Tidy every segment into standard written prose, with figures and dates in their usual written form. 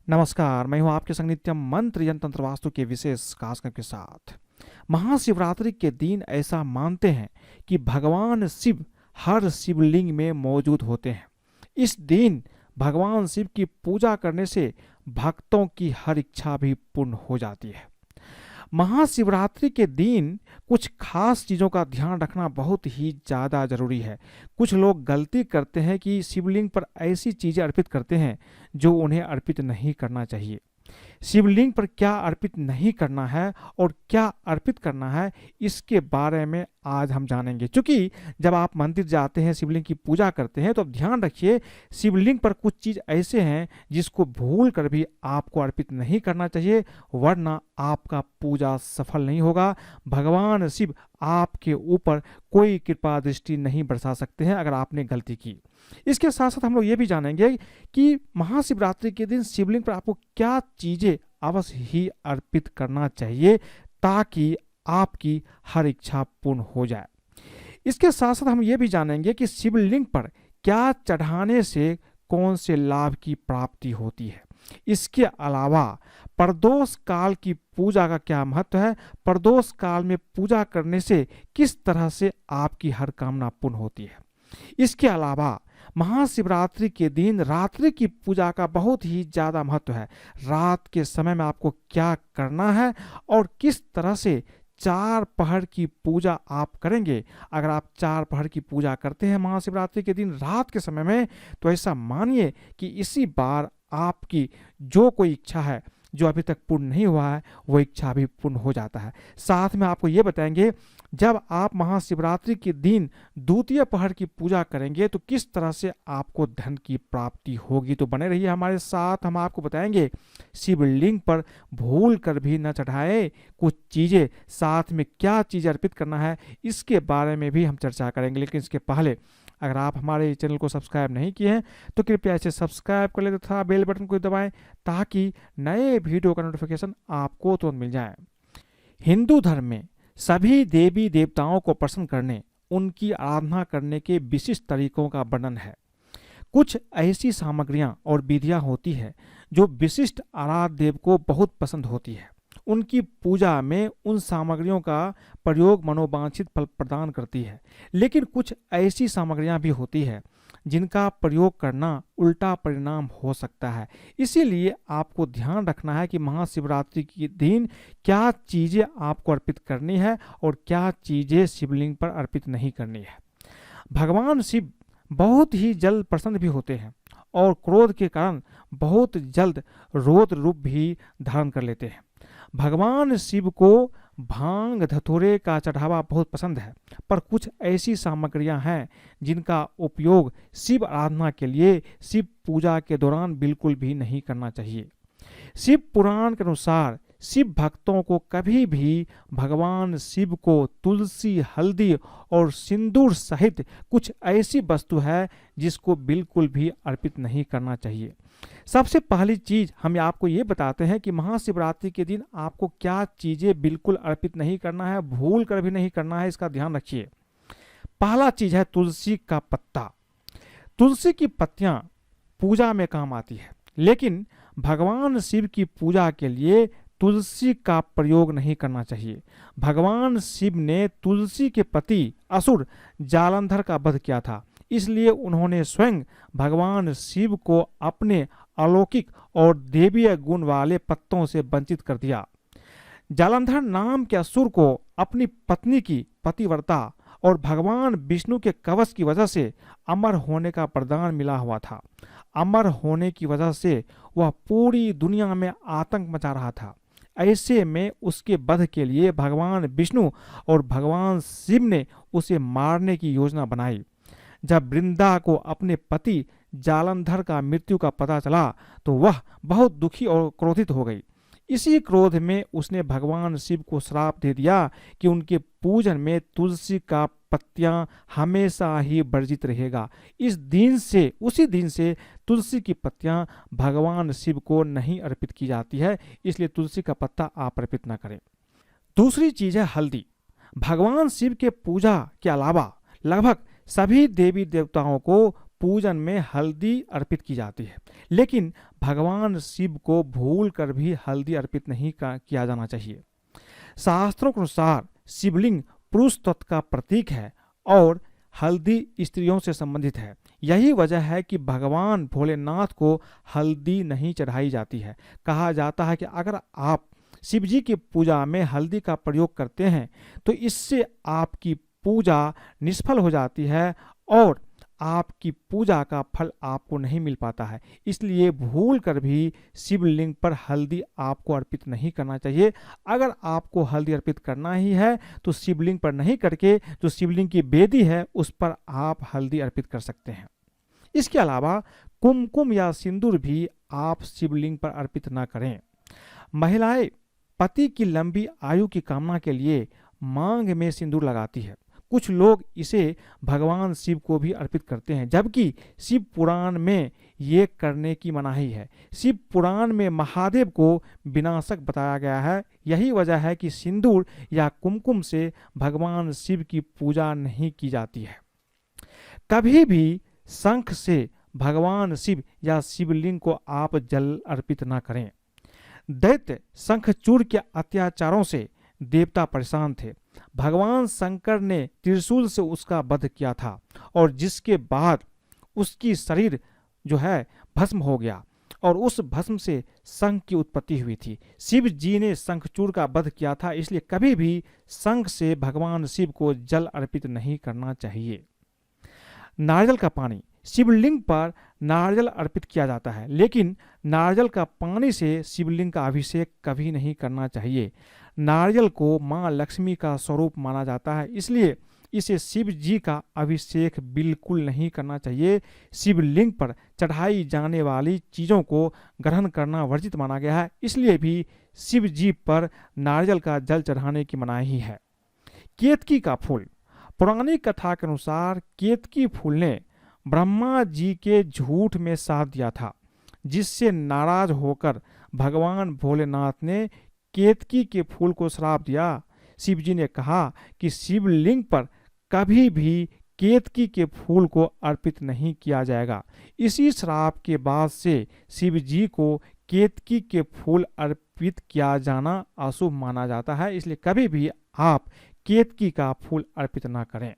नमस्कार, मैं हूं आपके संग नित्यम मंत्र यंत्र तंत्र वास्तु के विशेष कार्यक्रम के साथ। महाशिवरात्रि के दिन ऐसा मानते हैं कि भगवान शिव हर शिवलिंग में मौजूद होते हैं। इस दिन भगवान शिव की पूजा करने से भक्तों की हर इच्छा भी पूर्ण हो जाती है। महाशिवरात्रि के दिन कुछ खास चीज़ों का ध्यान रखना बहुत ही ज़्यादा ज़रूरी है। कुछ लोग गलती करते हैं कि शिवलिंग पर ऐसी चीज़ें अर्पित करते हैं जो उन्हें अर्पित नहीं करना चाहिए। शिवलिंग पर क्या अर्पित नहीं करना है और क्या अर्पित करना है, इसके बारे में आज हम जानेंगे। क्योंकि जब आप मंदिर जाते हैं, शिवलिंग की पूजा करते हैं, तो अब ध्यान रखिए, शिवलिंग पर कुछ चीज़ ऐसे हैं जिसको भूल कर भी आपको अर्पित नहीं करना चाहिए, वरना आपका पूजा सफल नहीं होगा। भगवान शिव आपके ऊपर कोई कृपा दृष्टि नहीं बरसा सकते हैं अगर आपने गलती की। इसके साथ साथ हम लोग ये भी जानेंगे कि महाशिवरात्रि के दिन शिवलिंग पर आपको क्या चीज़ें अवश्य ही अर्पित करना चाहिए ताकि आपकी हर इच्छा पूर्ण हो जाए। इसके साथ साथ हम ये भी जानेंगे कि शिवलिंग पर क्या चढ़ाने से कौन से लाभ की प्राप्ति होती है। इसके अलावा प्रदोष काल की पूजा का क्या महत्व है, प्रदोष काल में पूजा करने से किस तरह से आपकी हर कामना पूर्ण होती है। इसके अलावा महाशिवरात्रि के दिन रात्रि की पूजा का बहुत ही ज़्यादा महत्व है। रात के समय में आपको क्या करना है और किस तरह से 4 पहर की पूजा आप करेंगे। अगर आप 4 पहर की पूजा करते हैं महाशिवरात्रि के दिन रात के समय में, तो ऐसा मानिए कि इसी बार आपकी जो कोई इच्छा है जो अभी तक पूर्ण नहीं हुआ है, वो इच्छा भी पूर्ण हो जाता है। साथ में आपको ये बताएंगे, जब आप महाशिवरात्रि के दिन द्वितीय पहर की पूजा करेंगे तो किस तरह से आपको धन की प्राप्ति होगी। तो बने रहिए हमारे साथ, हम आपको बताएंगे शिवलिंग पर भूल कर भी न चढ़ाए कुछ चीज़ें, साथ में क्या चीज़ अर्पित करना है, इसके बारे में भी हम चर्चा करेंगे। लेकिन इसके पहले अगर आप हमारे चैनल को सब्सक्राइब नहीं किए हैं तो कृपया इसे सब्सक्राइब कर लें तथा बेल बटन को दबाएं ताकि नए वीडियो का नोटिफिकेशन आपको तुरंत मिल जाए। हिंदू धर्म में सभी देवी देवताओं को प्रसन्न करने, उनकी आराधना करने के विशिष्ट तरीकों का वर्णन है। कुछ ऐसी सामग्रियां और विधियां होती है जो विशिष्ट आराध्य देव को बहुत पसंद होती है। उनकी पूजा में उन सामग्रियों का प्रयोग मनोवांछित फल प्रदान करती है। लेकिन कुछ ऐसी सामग्रियां भी होती है जिनका प्रयोग करना उल्टा परिणाम हो सकता है। इसीलिए आपको ध्यान रखना है कि महाशिवरात्रि के दिन क्या चीज़ें आपको अर्पित करनी है और क्या चीज़ें शिवलिंग पर अर्पित नहीं करनी है। भगवान शिव बहुत ही जल्द प्रसन्न भी होते हैं और क्रोध के कारण बहुत जल्द रौद्र रूप भी धारण कर लेते हैं। भगवान शिव को भांग धतूरे का चढ़ावा बहुत पसंद है, पर कुछ ऐसी सामग्रियां हैं जिनका उपयोग शिव आराधना के लिए शिव पूजा के दौरान बिल्कुल भी नहीं करना चाहिए। शिव पुराण के अनुसार शिव भक्तों को कभी भी भगवान शिव को तुलसी, हल्दी और सिंदूर सहित कुछ ऐसी वस्तु है जिसको बिल्कुल भी अर्पित नहीं करना चाहिए। सबसे पहली चीज हम आपको ये बताते हैं कि महाशिवरात्रि के दिन आपको क्या चीजें बिल्कुल अर्पित नहीं करना है, भूल कर भी नहीं करना है, इसका ध्यान रखिए। पहला चीज है तुलसी का पत्ता। तुलसी की पत्तियां पूजा में काम आती है, लेकिन भगवान शिव की पूजा के लिए तुलसी का प्रयोग नहीं करना चाहिए। भगवान शिव ने तुलसी के पति असुर जालंधर का वध किया था, इसलिए उन्होंने स्वयं भगवान शिव को अपने अलौकिक और देवीय गुण वाले पत्तों से वंचित कर दिया। जालंधर नाम के असुर को अपनी पत्नी की पतिव्रता और भगवान विष्णु के कवच की वजह से अमर होने का वरदान मिला हुआ था। अमर होने की वजह से वह पूरी दुनिया में आतंक मचा रहा था। ऐसे में उसके वध के लिए भगवान विष्णु और भगवान शिव ने उसे मारने की योजना बनाई। जब वृंदा को अपने पति जालंधर का मृत्यु का पता चला तो वह बहुत दुखी और क्रोधित हो गई। इसी क्रोध में उसने भगवान शिव को श्राप दे दिया कि उनके पूजन में तुलसी का पत्तियां हमेशा ही वर्जित रहेगा। उसी दिन से तुलसी की पत्तियां भगवान शिव को नहीं अर्पित की जाती है, इसलिए तुलसी का पत्ता आप अर्पित न करें। दूसरी चीज है हल्दी। भगवान शिव के पूजा के अलावा लगभग सभी देवी देवताओं को पूजन में हल्दी अर्पित की जाती है, लेकिन भगवान शिव को भूल कर भी हल्दी अर्पित नहीं किया जाना चाहिए। शास्त्रों के अनुसार शिवलिंग पुरुष तत्व का प्रतीक है और हल्दी स्त्रियों से संबंधित है। यही वजह है कि भगवान भोलेनाथ को हल्दी नहीं चढ़ाई जाती है। कहा जाता है कि अगर आप शिव जी की पूजा में हल्दी का प्रयोग करते हैं तो इससे आपकी पूजा निष्फल हो जाती है और आपकी पूजा का फल आपको नहीं मिल पाता है। इसलिए भूल कर भी शिवलिंग पर हल्दी आपको अर्पित नहीं करना चाहिए। अगर आपको हल्दी अर्पित करना ही है तो शिवलिंग पर नहीं करके जो शिवलिंग की वेदी है उस पर आप हल्दी अर्पित कर सकते हैं। इसके अलावा कुमकुम या सिंदूर भी आप शिवलिंग पर अर्पित ना करें। महिलाएं पति की लंबी आयु की कामना के लिए मांग में सिंदूर लगाती है। कुछ लोग इसे भगवान शिव को भी अर्पित करते हैं, जबकि शिव पुराण में ये करने की मनाही है। शिव पुराण में महादेव को विनाशक बताया गया है। यही वजह है कि सिंदूर या कुमकुम से भगवान शिव की पूजा नहीं की जाती है। कभी भी शंख से भगवान शिव या शिवलिंग को आप जल अर्पित ना करें। दैत्य शंखचूड़ के अत्याचारों से देवता परेशान थे। भगवान शंकर ने त्रिशूल से उसका वध किया था और जिसके बाद उसकी शरीर जो है भस्म हो गया और उस भस्म से शंख की उत्पत्ति हुई थी। शिव जी ने शंखचूड़ का वध किया था, इसलिए कभी भी शंख से भगवान शिव को जल अर्पित नहीं करना चाहिए। नारियल का पानी। शिवलिंग पर नारियल अर्पित किया जाता है, लेकिन नारियल का पानी से शिवलिंग का अभिषेक कभी नहीं करना चाहिए। नारियल को माँ लक्ष्मी का स्वरूप माना जाता है, इसलिए इसे शिव जी का अभिषेक बिल्कुल नहीं करना चाहिए। शिवलिंग पर चढ़ाई जाने वाली चीज़ों को ग्रहण करना वर्जित माना गया है, इसलिए भी शिव जी पर नारियल का जल चढ़ाने की मनाही है। केतकी का फूल। पौराणिक कथा के अनुसार केतकी फूल ने ब्रह्मा जी के झूठ में साथ दिया था, जिससे नाराज होकर भगवान भोलेनाथ ने केतकी के फूल को श्राप दिया। शिव जी ने कहा कि शिवलिंग पर कभी भी केतकी के फूल को अर्पित नहीं किया जाएगा। इसी श्राप के बाद से शिव जी को केतकी के फूल अर्पित किया जाना अशुभ माना जाता है, इसलिए कभी भी आप केतकी का फूल अर्पित ना करें।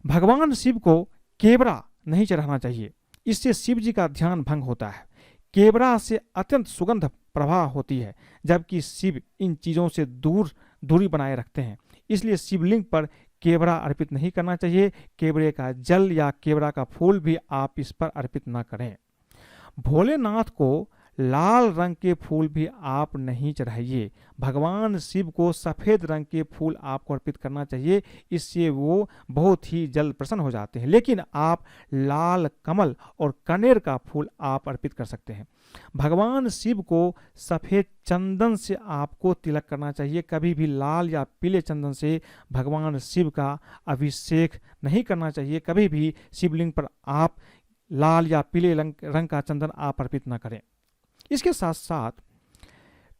भगवान शिव को केवड़ा नहीं चढ़ाना चाहिए, इससे शिव जी का ध्यान भंग होता है। केवड़ा से अत्यंत सुगंध प्रवाह होती है, जबकि शिव इन चीज़ों से दूरी बनाए रखते हैं, इसलिए शिवलिंग पर केवड़ा अर्पित नहीं करना चाहिए। केवड़े का जल या केवड़ा का फूल भी आप इस पर अर्पित ना करें। भोलेनाथ को लाल रंग के फूल भी आप नहीं चढ़ाइए। भगवान शिव को सफ़ेद रंग के फूल आपको अर्पित करना चाहिए, इससे वो बहुत ही जल्द प्रसन्न हो जाते हैं। लेकिन आप लाल कमल और कनेर का फूल आप अर्पित कर सकते हैं। भगवान शिव को सफ़ेद चंदन से आपको तिलक करना चाहिए। कभी भी लाल या पीले चंदन से भगवान शिव का अभिषेक नहीं करना चाहिए। कभी भी शिवलिंग पर आप लाल या पीले रंग का चंदन आप अर्पित ना करें। इसके साथ साथ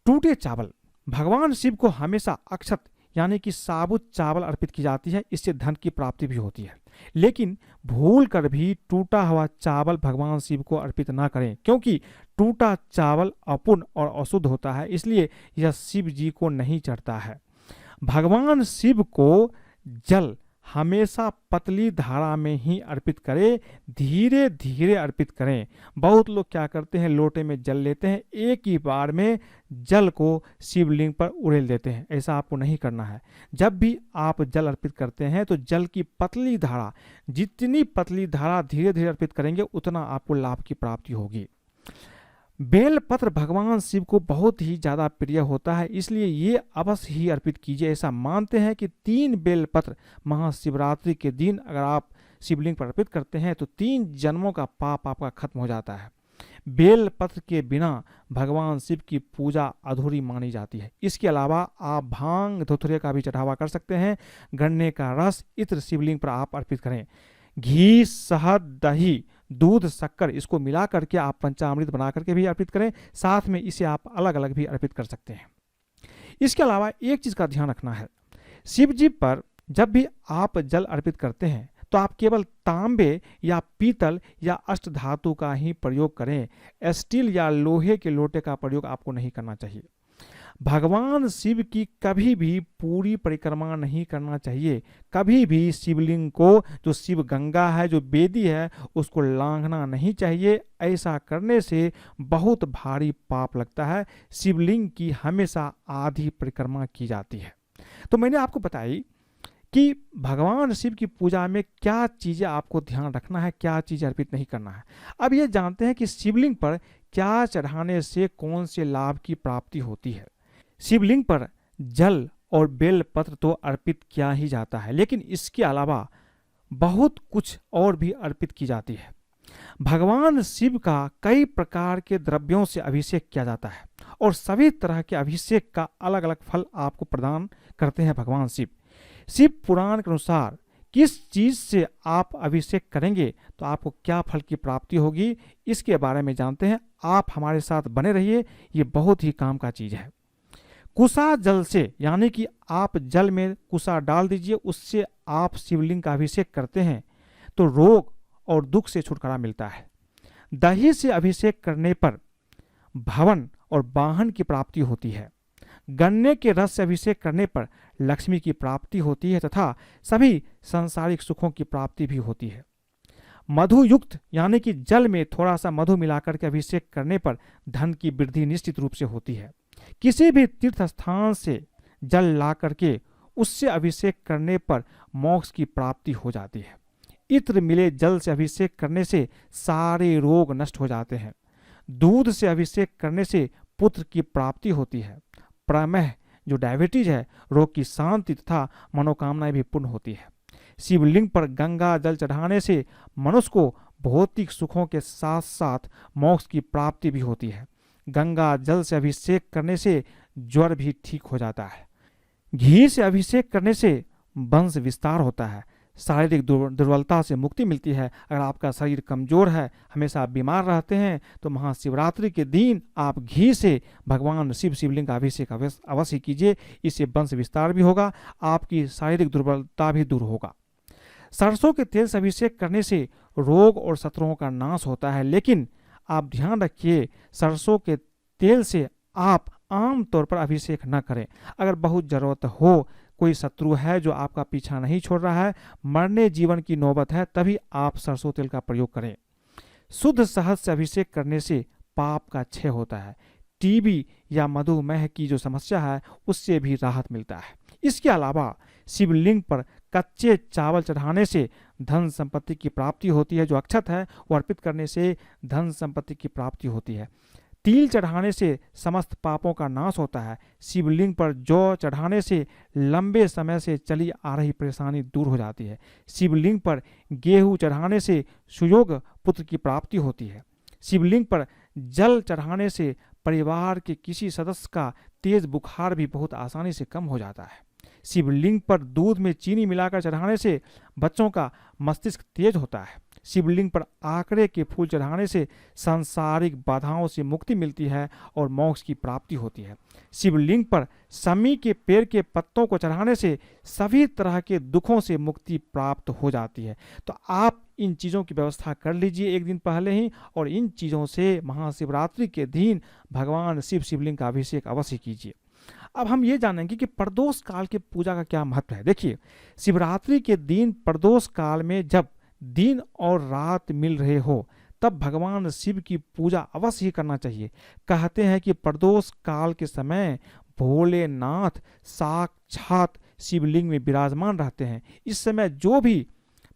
टूटे चावल। भगवान शिव को हमेशा अक्षत यानी कि साबुत चावल अर्पित की जाती है, इससे धन की प्राप्ति भी होती है। लेकिन भूल कर भी टूटा हुआ चावल भगवान शिव को अर्पित ना करें, क्योंकि टूटा चावल अपूर्ण और अशुद्ध होता है, इसलिए यह शिव जी को नहीं चढ़ता है। भगवान शिव को जल हमेशा पतली धारा में ही अर्पित करें, धीरे धीरे अर्पित करें। बहुत लोग क्या करते हैं, लोटे में जल लेते हैं, एक ही बार में जल को शिवलिंग पर उड़ेल देते हैं। ऐसा आपको नहीं करना है। जब भी आप जल अर्पित करते हैं तो जल की पतली धारा, जितनी पतली धारा धीरे धीरे अर्पित करेंगे उतना आपको लाभ की प्राप्ति होगी। बेलपत्र भगवान शिव को बहुत ही ज़्यादा प्रिय होता है, इसलिए ये अवश्य ही अर्पित कीजिए। ऐसा मानते हैं कि 3 बेलपत्र महाशिवरात्रि के दिन अगर आप शिवलिंग पर अर्पित करते हैं तो 3 जन्मों का पाप आपका खत्म हो जाता है। बेलपत्र के बिना भगवान शिव की पूजा अधूरी मानी जाती है। इसके अलावा आप भांग धतूरे का भी चढ़ावा कर सकते हैं। गन्ने का रस, इत्र शिवलिंग पर आप अर्पित करें। घी, शहद, दही, दूध, शक्कर, इसको मिला करके आप पंचामृत बना करके भी अर्पित करें। साथ में इसे आप अलग अलग भी अर्पित कर सकते हैं। इसके अलावा एक चीज़ का ध्यान रखना है, शिव जी पर जब भी आप जल अर्पित करते हैं तो आप केवल तांबे या पीतल या अष्टधातु का ही प्रयोग करें। स्टील या लोहे के लोटे का प्रयोग आपको नहीं करना चाहिए। भगवान शिव की कभी भी पूरी परिक्रमा नहीं करना चाहिए। कभी भी शिवलिंग को, जो शिव गंगा है, जो बेदी है, उसको लांघना नहीं चाहिए। ऐसा करने से बहुत भारी पाप लगता है। शिवलिंग की हमेशा आधी परिक्रमा की जाती है। तो मैंने आपको बताई कि भगवान शिव की पूजा में क्या चीज़ें आपको ध्यान रखना है, क्या चीज़ अर्पित नहीं करना है। अब ये जानते हैं कि शिवलिंग पर क्या चढ़ाने से कौन से लाभ की प्राप्ति होती है। शिवलिंग पर जल और बेल पत्र तो अर्पित किया ही जाता है, लेकिन इसके अलावा बहुत कुछ और भी अर्पित की जाती है। भगवान शिव का कई प्रकार के द्रव्यों से अभिषेक किया जाता है और सभी तरह के अभिषेक का अलग अलग फल आपको प्रदान करते हैं भगवान शिव। शिव पुराण के अनुसार किस चीज से आप अभिषेक करेंगे तो आपको क्या फल की प्राप्ति होगी, इसके बारे में जानते हैं। आप हमारे साथ बने रहिए, ये बहुत ही काम का चीज है। कुसा जल से, यानी कि आप जल में कुसा डाल दीजिए, उससे आप शिवलिंग का अभिषेक करते हैं तो रोग और दुख से छुटकारा मिलता है। दही से अभिषेक करने पर भवन और वाहन की प्राप्ति होती है। गन्ने के रस से अभिषेक करने पर लक्ष्मी की प्राप्ति होती है तथा सभी सांसारिक सुखों की प्राप्ति भी होती है। मधु युक्त, यानी कि जल में थोड़ा सा मधु मिलाकर के अभिषेक करने पर धन की वृद्धि निश्चित रूप से होती है। किसी भी तीर्थ स्थान से जल ला करके उससे अभिषेक करने पर मोक्ष की प्राप्ति हो जाती है। इत्र मिले जल से अभिषेक करने से सारे रोग नष्ट हो जाते हैं। दूध से अभिषेक करने से पुत्र की प्राप्ति होती है। प्रमेह, जो डायबिटीज है, रोग की शांति तथा मनोकामनाएं भी पूर्ण होती है। शिवलिंग पर गंगा जल चढ़ाने से मनुष्य को भौतिक सुखों के साथ साथ मोक्ष की प्राप्ति भी होती है। गंगा जल से अभिषेक करने से ज्वर भी ठीक हो जाता है। घी से अभिषेक करने से वंश विस्तार होता है। शारीरिक दुर्बलता से मुक्ति मिलती है। अगर आपका शरीर कमजोर है, हमेशा आप बीमार रहते हैं, तो महाशिवरात्रि के दिन आप घी से भगवान शिवलिंग का अभिषेक अवश्य कीजिए। इससे वंश विस्तार भी होगा, आपकी शारीरिक दुर्बलता भी दूर होगा। सरसों के तेल से अभिषेक करने से रोग और शत्रुओं का नाश होता है, लेकिन आप ध्यान रखिए, सरसों के तेल से आप आम तौर पर अभिषेक न करें। अगर बहुत जरूरत हो, कोई शत्रु है जो आपका पीछा नहीं छोड़ रहा है, मरने जीवन की नौबत है, तभी आप सरसों तेल का प्रयोग करें। शुद्ध शहद से अभिषेक करने से पाप का क्षय होता है। टीबी या मधुमेह की जो समस्या है उससे भी राहत मिलता है। इसके अलावा शिवलिंग पर कच्चे चावल चढ़ाने से धन संपत्ति की प्राप्ति होती है। जो अक्षत है वो अर्पित करने से धन संपत्ति की प्राप्ति होती है। तिल चढ़ाने से समस्त पापों का नाश होता है। शिवलिंग पर जौ चढ़ाने से लंबे समय से चली आ रही परेशानी दूर हो जाती है। शिवलिंग पर गेहूं चढ़ाने से सुयोग पुत्र की प्राप्ति होती है। शिवलिंग पर जल चढ़ाने से परिवार के किसी सदस्य का तेज बुखार भी बहुत आसानी से कम हो जाता है। शिवलिंग पर दूध में चीनी मिलाकर चढ़ाने से बच्चों का मस्तिष्क तेज होता है। शिवलिंग पर आंकड़े के फूल चढ़ाने से सांसारिक बाधाओं से मुक्ति मिलती है और मोक्ष की प्राप्ति होती है। शिवलिंग पर समी के पेड़ के पत्तों को चढ़ाने से सभी तरह के दुखों से मुक्ति प्राप्त हो जाती है। तो आप इन चीज़ों की व्यवस्था कर लीजिए एक दिन पहले ही, और इन चीज़ों से महाशिवरात्रि के दिन भगवान शिवलिंग का अभिषेक अवश्य कीजिए। अब हम ये जानेंगे कि प्रदोष काल की पूजा का क्या महत्व है। देखिए, शिवरात्रि के दिन प्रदोष काल में जब दिन और रात मिल रहे हो तब भगवान शिव की पूजा अवश्य ही करना चाहिए। कहते हैं कि प्रदोष काल के समय भोलेनाथ साक्षात शिवलिंग में विराजमान रहते हैं। इस समय जो भी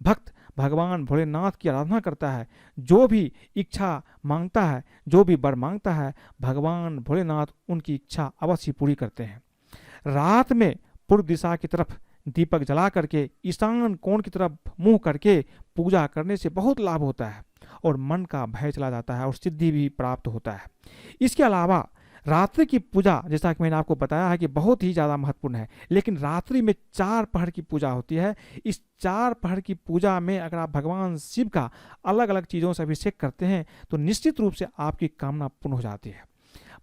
भक्त भगवान भोलेनाथ की आराधना करता है, जो भी इच्छा मांगता है, जो भी वर मांगता है, भगवान भोलेनाथ उनकी इच्छा अवश्य पूरी करते हैं। रात में पूर्व दिशा की तरफ दीपक जला करके ईशान कोण की तरफ मुंह करके पूजा करने से बहुत लाभ होता है और मन का भय चला जाता है और सिद्धि भी प्राप्त होता है। इसके अलावा रात्रि की पूजा, जैसा कि मैंने आपको बताया है कि बहुत ही ज़्यादा महत्वपूर्ण है, लेकिन रात्रि में 4 पहर की पूजा होती है। इस 4 पहर की पूजा में अगर आप भगवान शिव का अलग अलग चीज़ों से अभिषेक करते हैं तो निश्चित रूप से आपकी कामना पूर्ण हो जाती है।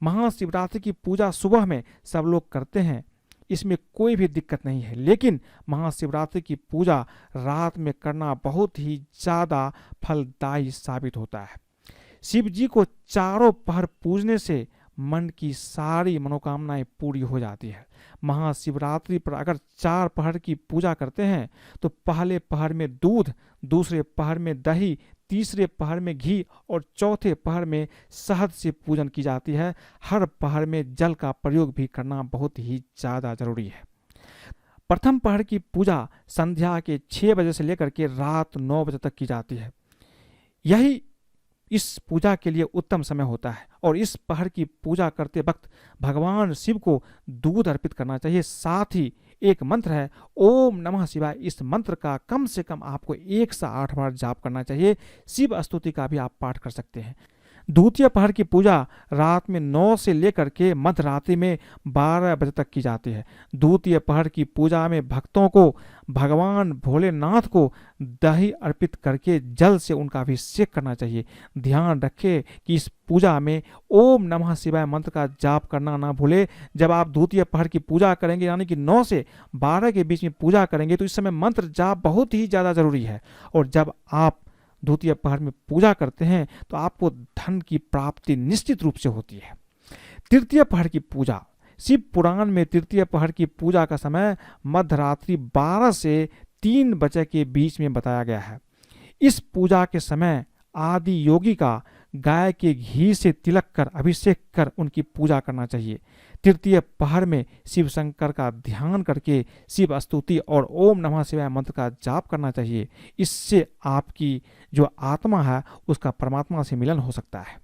महाशिवरात्रि की पूजा सुबह में सब लोग करते हैं, इसमें कोई भी दिक्कत नहीं है, लेकिन महाशिवरात्रि की पूजा रात में करना बहुत ही ज़्यादा फलदायी साबित होता है। शिव जी को चारों पहर पूजने से मन की सारी मनोकामनाएं पूरी हो जाती है। महाशिवरात्रि पर अगर 4 पहर की पूजा करते हैं तो पहले पहर में दूध, दूसरे पहर में दही, तीसरे पहर में घी और चौथे पहर में शहद से पूजन की जाती है। हर पहर में जल का प्रयोग भी करना बहुत ही ज़्यादा जरूरी है। प्रथम पहर की पूजा संध्या के 6 बजे से लेकर के रात 9 बजे तक की जाती है। यही इस पूजा के लिए उत्तम समय होता है और इस पहर की पूजा करते वक्त भगवान शिव को दूध अर्पित करना चाहिए। साथ ही एक मंत्र है ओम नमः शिवाय, इस मंत्र का कम से कम आपको 108 बार जाप करना चाहिए। शिव स्तुति का भी आप पाठ कर सकते हैं। द्वितीय पहर की पूजा रात में 9 से लेकर के मध्य रात्रि में 12 बजे तक की जाती है। द्वितीय पहर की पूजा में भक्तों को भगवान भोलेनाथ को दही अर्पित करके जल से उनका अभिषेक करना चाहिए। ध्यान रखें कि इस पूजा में ओम नमः शिवाय मंत्र का जाप करना ना भूले। जब आप द्वितीय पहर की पूजा करेंगे यानी कि 9 से 12 के बीच में पूजा करेंगे तो इस समय मंत्र जाप बहुत ही ज़्यादा जरूरी है। और जब आप द्वितीय पहर में पूजा करते हैं तो आपको धन की प्राप्ति निश्चित रूप से होती है। तृतीय पहर की पूजा, शिव पुराण में तृतीय पहर की पूजा का समय मध्यरात्रि 12 से 3 बजे के बीच में बताया गया है। इस पूजा के समय आदि योगी का गाय के घी से तिलक कर अभिषेक कर उनकी पूजा करना चाहिए। तृतीय पहर में शिव शंकर का ध्यान करके शिव स्तुति और ओम नमः शिवाय मंत्र का जाप करना चाहिए। इससे आपकी जो आत्मा है उसका परमात्मा से मिलन हो सकता है।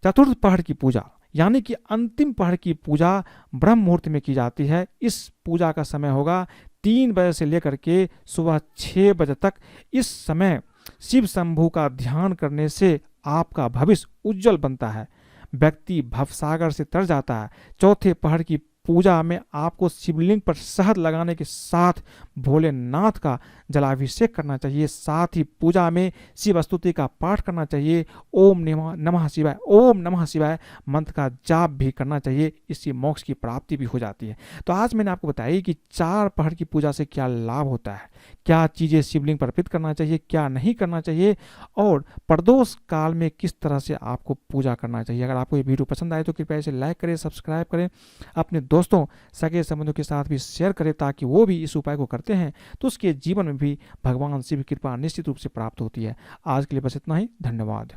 चतुर्थ पहर की पूजा यानी कि अंतिम पहर की पूजा ब्रह्म मुहूर्त में की जाती है। इस पूजा का समय होगा 3 बजे से लेकर के सुबह 6 बजे तक। इस समय शिव शंभू का ध्यान करने से आपका भविष्य उज्जवल बनता है, व्यक्ति भवसागर से तर जाता है। चौथे पहर की पूजा में आपको शिवलिंग पर शहद लगाने के साथ भोलेनाथ का जलाभिषेक करना चाहिए। साथ ही पूजा में शिव स्तुति का पाठ करना चाहिए। ओम नमः शिवाय, ओम नमः शिवाय मंत्र का जाप भी करना चाहिए। इससे मोक्ष की प्राप्ति भी हो जाती है। तो आज मैंने आपको बताया कि 4 पहर की पूजा से क्या लाभ होता है, क्या चीज़ें शिवलिंग पर अर्पित करना चाहिए, क्या नहीं करना चाहिए और प्रदोष काल में किस तरह से आपको पूजा करना चाहिए। अगर आपको ये वीडियो पसंद आए तो कृपया इसे लाइक करें, सब्सक्राइब करें, अपने दोस्तों सगे संबंधियों के साथ भी शेयर करें ताकि वो भी इस उपाय को करते हैं तो उसके जीवन में भी भगवान शिव की कृपा निश्चित रूप से प्राप्त होती है। आज के लिए बस इतना ही। धन्यवाद।